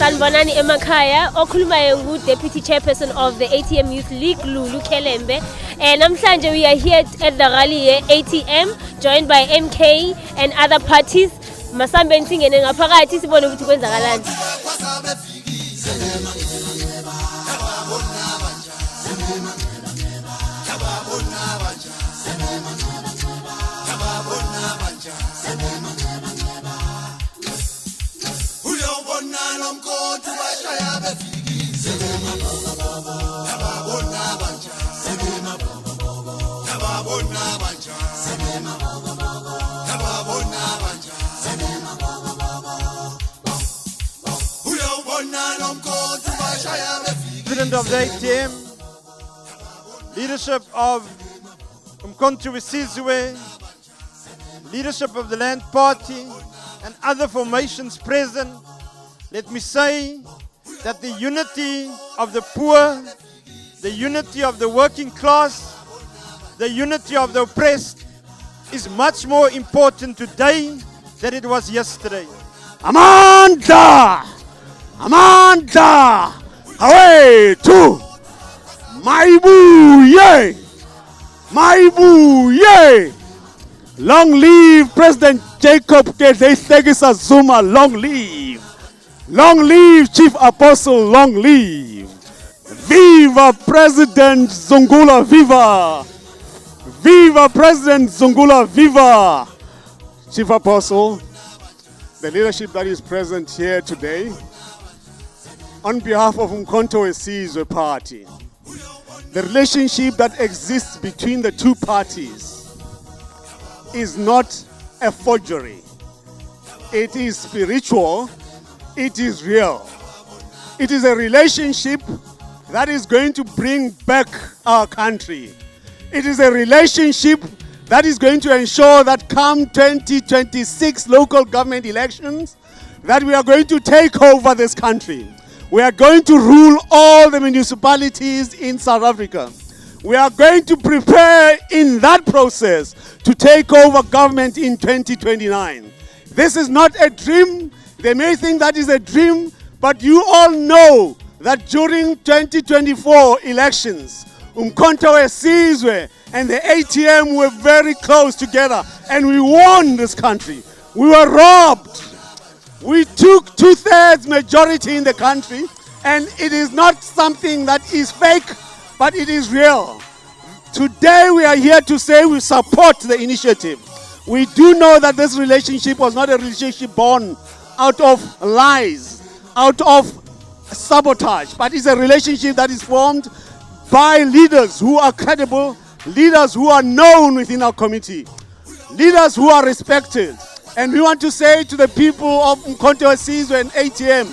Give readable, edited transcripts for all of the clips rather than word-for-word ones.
Sanibonani emakhaya, okhulumayo ngu-Deputy Chairperson of the ATM Youth League, Lulu Kelembe. Namhlanje we are here at the rally ATM, joined by MK and other parties. Masambe nisingene ngaphakathi sibone ukuthi kwenzakalani. President of the ATM, leadership of Umkhonto we Sizwe, leadership of the Land Party, and other formations present, let me say that the unity of the poor, the unity of the working class, the unity of the oppressed is much more important today than it was yesterday. Amandla! Amandla! Away to Maibuye! Maibuye! Long live President Jacob Gedleyihlekisa Zuma, long live! Long live Chief Apostle, long live! Viva President Zungula, viva! Viva President Zungula, viva! Chief Apostle, the leadership that is present here today, on behalf of Umkhonto we Sizwe Party, the relationship that exists between the two parties is not a forgery. It is spiritual, it is real. It is a relationship that is going to bring back our country. It is a relationship that is going to ensure that come 2026 local government elections, that we are going to take over this country. We are going to rule all the municipalities in South Africa. We are going to prepare in that process to take over government in 2029. This is not a dream. They may think that is a dream, but you all know that during 2024 elections, Umkhonto we Sizwe and the ATM were very close together, and we won this country. We were robbed. We took 2/3 majority in the country, and it is not something that is fake, but it is real. Today we are here to say we support the initiative. We do know that this relationship was not a relationship born out of lies, out of sabotage, but it's a relationship that is formed by leaders who are credible, leaders who are known within our community, leaders who are respected. And we want to say to the people of Umkhonto we Sizwe and ATM,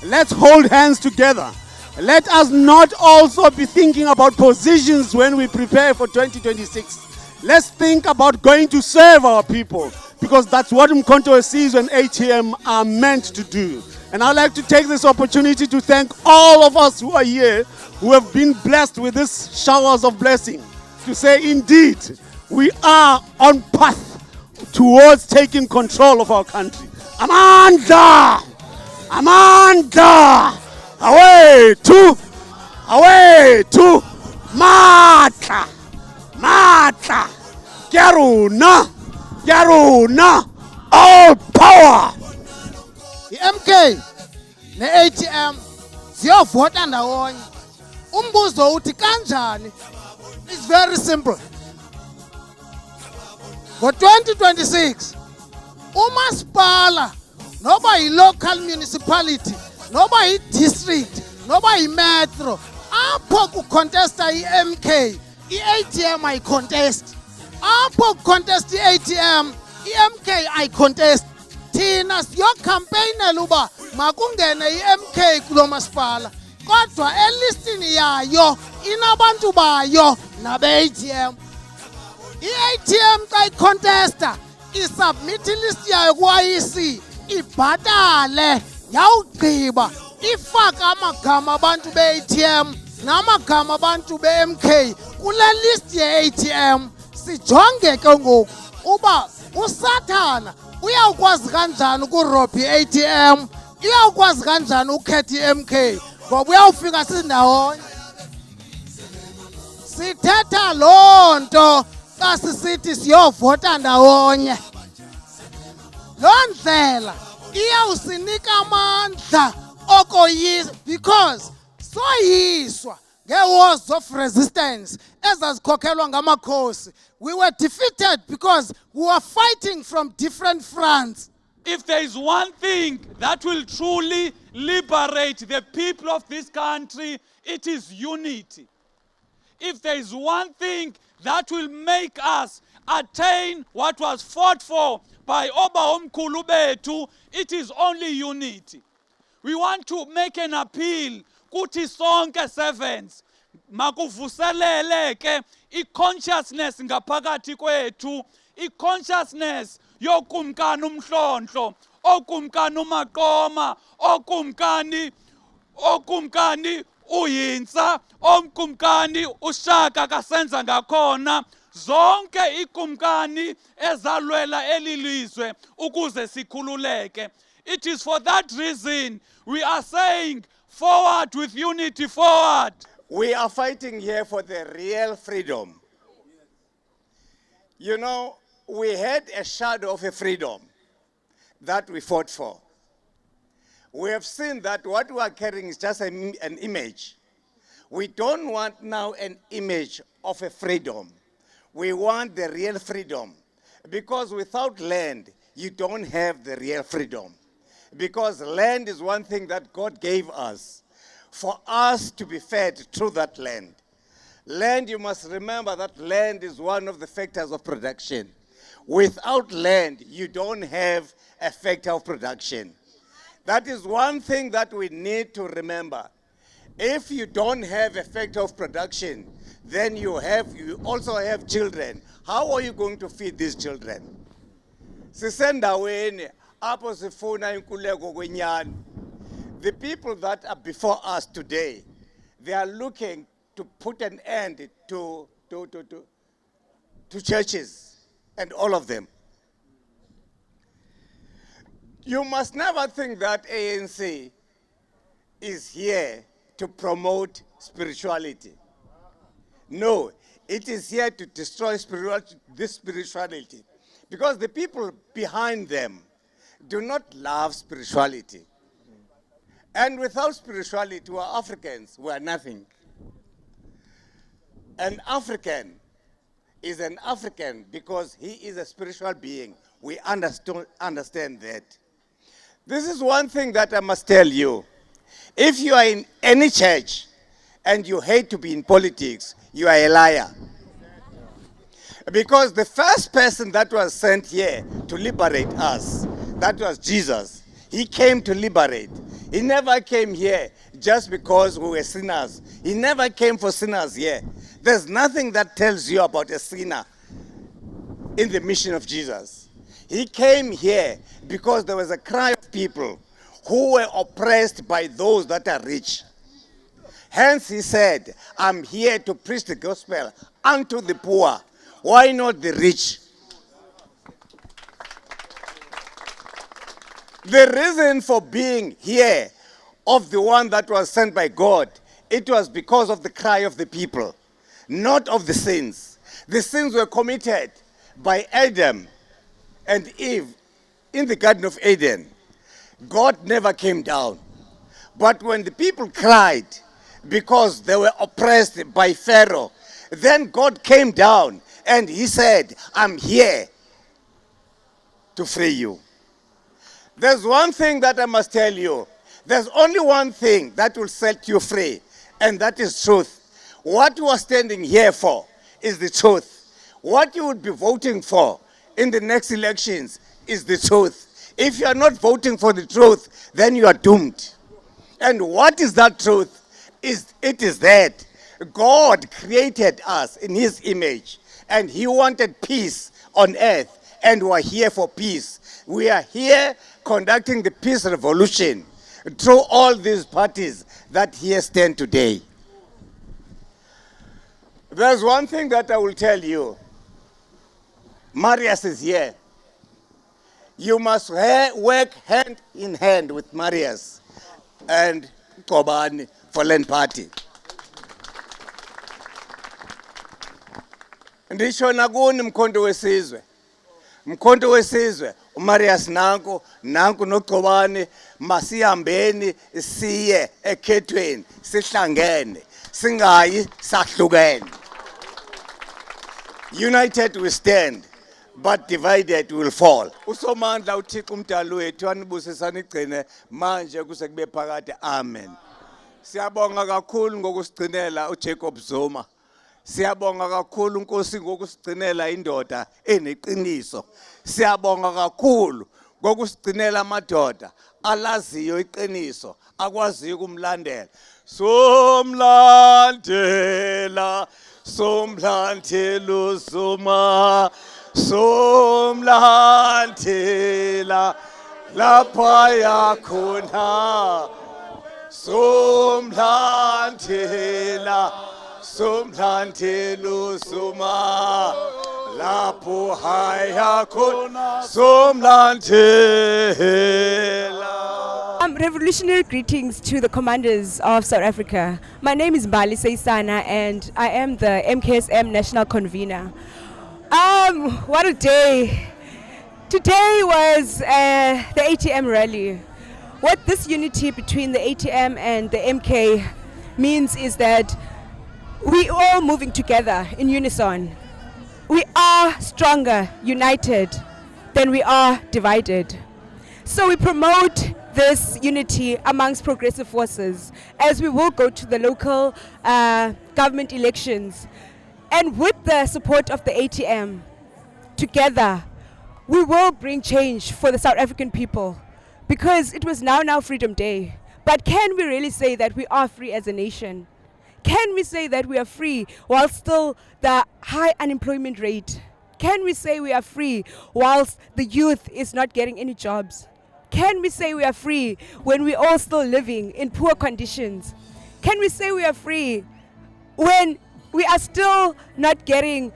let's hold hands together. Let us not also be thinking about positions when we prepare for 2026. Let's think about going to serve our people, because that's what Umkhonto we Sizwe and ATM are meant to do. And I'd like to take this opportunity to thank all of us who are here, who have been blessed with these showers of blessing, to say indeed, we are on path towards taking control of our country. Amandla! Amandla! Away to Matla! Matla! Geruna! All power! MK ne-ATM ziyovota ndawonye. Umbuzo uthi kanjani? It's very simple. Ngo-2026, umasipala noba yi-local municipality, noba yi-district, noba yi-metro, apho kucontesta i-MK, i-ATM ayicontest. Apho kucontesta i-ATM, i-MK ayicontest. Thina siyokhampeynela uba makungene i-MK kulo masipala, kodwa elistini yayo inabantu bayo nabe-ATM. I-ATM xa icontesta isubmit ilist yayo ku-IEC, ibhatale, yawugqiba ifake amagama abantu be-ATM namagama abantu be-MK kule list ye-ATM. Sijonge ke ngoku uba usathana uyawukwazi kanjani ukurobha i-ATM iyawukwazi kanjani ukhetha i-MK ngoba uyawufika sindawonye. Sithetha loo nto xa sisithi siyovota ndawonye. Loo ndlela iyawusinika amandla okoyisa because soyiswa ngee-wars of resistance ezazikhokhelwa ngamakhosi. We were defeated because we were fighting from different fronts. If there is one thing that will truly liberate the people of this country, it is unity. If there is one thing that will make us attain what was fought for by Obaomkhulu bethu, it is only unity. We want to make an appeal kuthi sonke servants makuvuselele ke i-consciousness ngaphakathi kwethu, i-consciousness yokumkani uMhlonhlo, okumkani uMaqoma, okumkani uYinsa, okumkani uShaka kasenza ngakhona, zonke ikumkani ezalwela elilizwe ukuze sikhululeke. It is for that reason we are saying forward with unity, forward. We are fighting here for the real freedom. You know, we had a shadow of a freedom that we fought for. We have seen that what we are carrying is just an image. We don't want now an image of a freedom. We want the real freedom. Because without land, you don't have the real freedom. Because land is one thing that God gave us for us to be fed through that land. Land, you must remember that land is one of the factors of production. Without land, you don't have a factor of production. That is one thing that we need to remember. If you don't have a factor of production, then you also have children. How are you going to feed these children? Sisendaweni apho sifuna inkululeko kwenyani. The people that are before us today, they are looking to put an end to churches and all of them. You must never think that ANC is here to promote spirituality. No, it is here to destroy this spirituality. Because the people behind them do not love spirituality. And without spirituality, we are Africans, we are nothing. An African is an African because he is a spiritual being. We understand that. This is one thing that I must tell you. If you are in any church and you hate to be in politics, you are a liar. Because the first person that was sent here to liberate us, that was Jesus. He came to liberate. He never came here just because we were sinners. He never came for sinners here. There's nothing that tells you about a sinner in the mission of Jesus. He came here because there was a cry of people who were oppressed by those that are rich. Hence he said, I'm here to preach the gospel unto the poor. Why not the rich? The reason for being here of the one that was sent by God, it was because of the cry of the people, not of the sins. The sins were committed by Adam and Eve in the Garden of Eden. God never came down. But when the people cried because they were oppressed by Pharaoh, then God came down and he said, I'm here to free you. There's one thing that I must tell you. There's only one thing that will set you free, and that is truth. What you are standing here for is the truth. What you would be voting for in the next elections is the truth. If you are not voting for the truth, then you are doomed. And what is that truth? It is that God created us in his image, and he wanted peace on earth, and we are here for peace. We are here conducting the peace revolution through all these parties that here stand today. There's one thing that I will tell you. Marius is here. You must work hand in hand with Marius and Kobani for Land Party. Ndisho nakuni mkhonto wesizwe. Mkhonto wesizwe, uMarius nanku noGcobane masihambeni siye ekhethweni sihlangene singayi sahlukene. United we stand, but divided will fall. Usomandla uThixo umdali wethu anibusisana igcine manje kuse kube phakade. Amen. Siyabonga kakhulu ngokusigcinela uJacob Zuma. Siyabonga kakhulu Nkosi ngokusigcinela indoda eneqiniso. Siyabonga kakhulu ngokusigcinela amadoda alaziyo iqiniso akwaziyo kumlandela. Somlandela Zuma, somlandela lapha yakhona. Somlandela Zuma, lapho haya khona. Somlandela. Revolutionary greetings to the commanders of South Africa. My name is Mbali Seisana and I am the MKSM National Convener. What a day. Today was the ATM rally. What this unity between the ATM and the MK means is that we all moving together in unison. We are stronger united than we are divided. So we promote this unity amongst progressive forces as we will go to the local government elections. And with the support of the ATM, together, we will bring change for the South African people, because it was now Freedom Day. But can we really say that we are free as a nation? Can we say that we are free while still the high unemployment rate? Can we say we are free whilst the youth is not getting any jobs? Can we say we are free when we're all still living in poor conditions? Can we say we are free when we are still not getting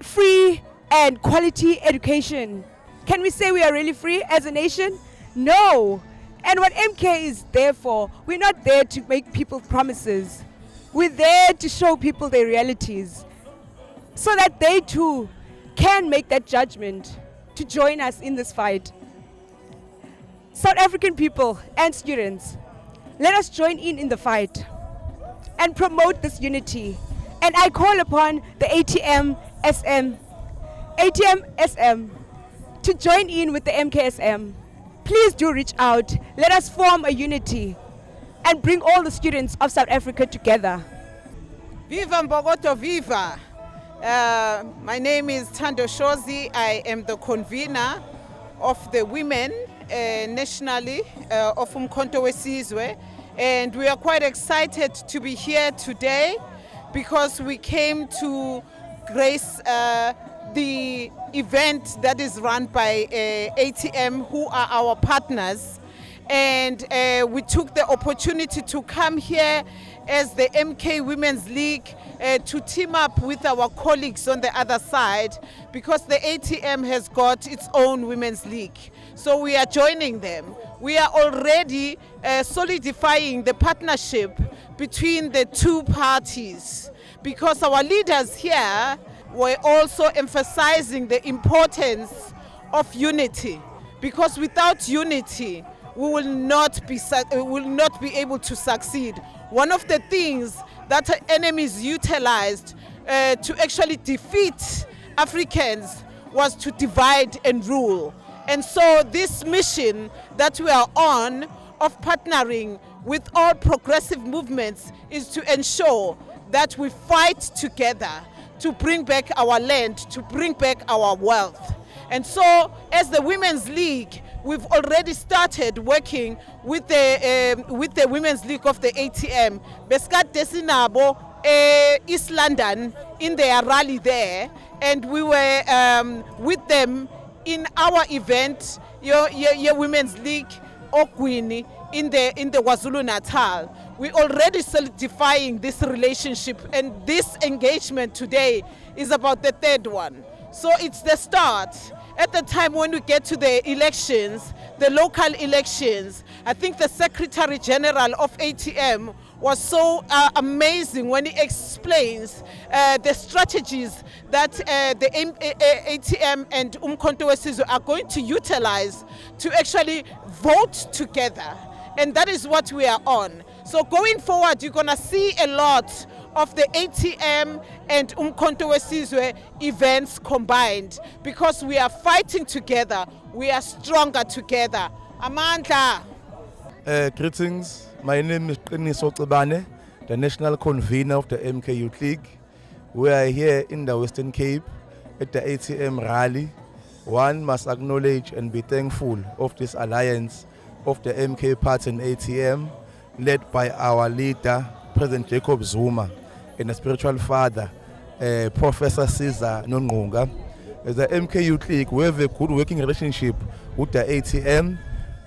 free and quality education? Can we say we are really free as a nation? No. And what MK is there for, we're not there to make people promises. We're there to show people their realities so that they too can make that judgment to join us in this fight. South African people and students, let us join in the fight and promote this unity. And I call upon the ATM SM to join in with the MKSM. Please do reach out. Let us form a unity and bring all the students of South Africa together. Viva Mbokoto, viva! My name is Thando Shozi. I am the convener of the women nationally of Umkhonto Wesizwe, and we are quite excited to be here today because we came to grace the event that is run by ATM, who are our partners, and we took the opportunity to come here as the MK Women's League to team up with our colleagues on the other side, because the ATM has got its own women's league. So we are joining them. We are already solidifying the partnership between the two parties, because our leaders here were also emphasizing the importance of unity, because without unity we will not be able to succeed. One of the things that enemies utilized to actually defeat Africans was to divide and rule. And so this mission that we are on of partnering with all progressive movements is to ensure that we fight together to bring back our land, to bring back our wealth. And so as the Women's League, we've already started working with the Women's League of the ATM. Beskat Desinabo, East London, in their rally there, and we were with them in our event, your Women's League Okwini in the KwaZulu Natal. We're already solidifying this relationship, and this engagement today is about the third one. So it's the start. At the time when we get to the elections, the local elections, I think the Secretary General of ATM was so amazing when he explains the strategies that the ATM and Umkhonto weSizwe are going to utilize to actually vote together. And that is what we are on. So going forward, you're going to see a lot of the ATM and Umkhonto weSizwe events combined, because we are fighting together, we are stronger together. Amandla. Greetings, my name is Qiniso Cebane, the National Convener of the MK Youth League. We are here in the Western Cape at the ATM rally. One must acknowledge and be thankful of this alliance of the MK Party and ATM, led by our leader, President Jacob Zuma, and a spiritual father, Professor Caesar Nonqunga. As the MK Youth League, we have a good working relationship with the ATM.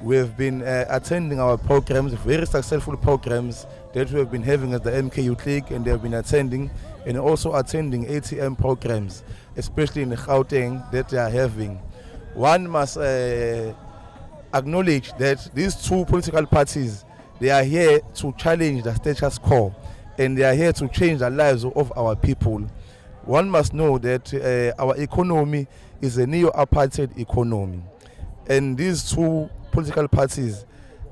We have been attending our programs, very successful programs that we have been having at the MK Youth League, and they have been attending, and also attending ATM programs, especially in the Gauteng that they are having. One must acknowledge that these two political parties, they are here to challenge the status quo, and they are here to change the lives of our people. One must know that our economy is a neo-apartheid economy, and these two political parties,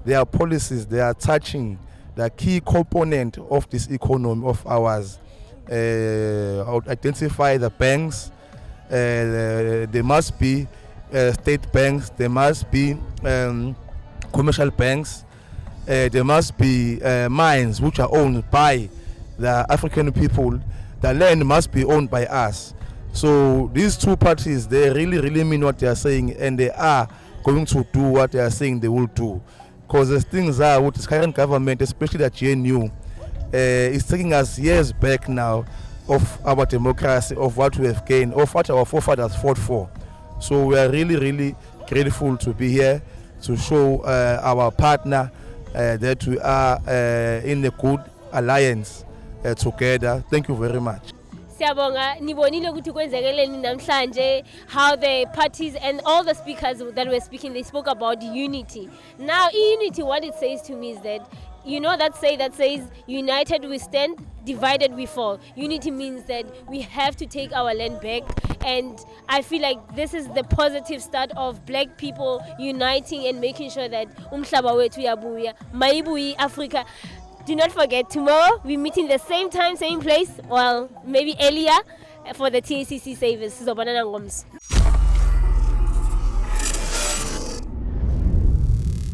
their policies, they are touching the key component of this economy of ours. Identify the banks. There must be state banks, there must be commercial banks, there must be mines which are owned by the African people. The land must be owned by us. So these two parties, they really mean what they are saying, and they are going to do what they are saying they will do. Because as things are with this current government, especially the GNU, it's taking us years back now of our democracy, of what we have gained, of what our forefathers fought for. So we are really grateful to be here to show our partner that we are in a good alliance together. Thank you very much. Siyabonga, nibonile ukuthi kwenzekeleni namhlanje, how the parties and all the speakers that were speaking, they spoke about unity. Now, unity, what it says to me is that, you know that says, united we stand, divided we fall. Unity means that we have to take our land back, and I feel like this is the positive start of black people uniting and making sure that umhlaba wethu uyabuya, mayibuyi Africa. Do not forget, tomorrow we meet in the same time, same place, well, maybe earlier, for the TACC Savers. Sizobonana ngomso.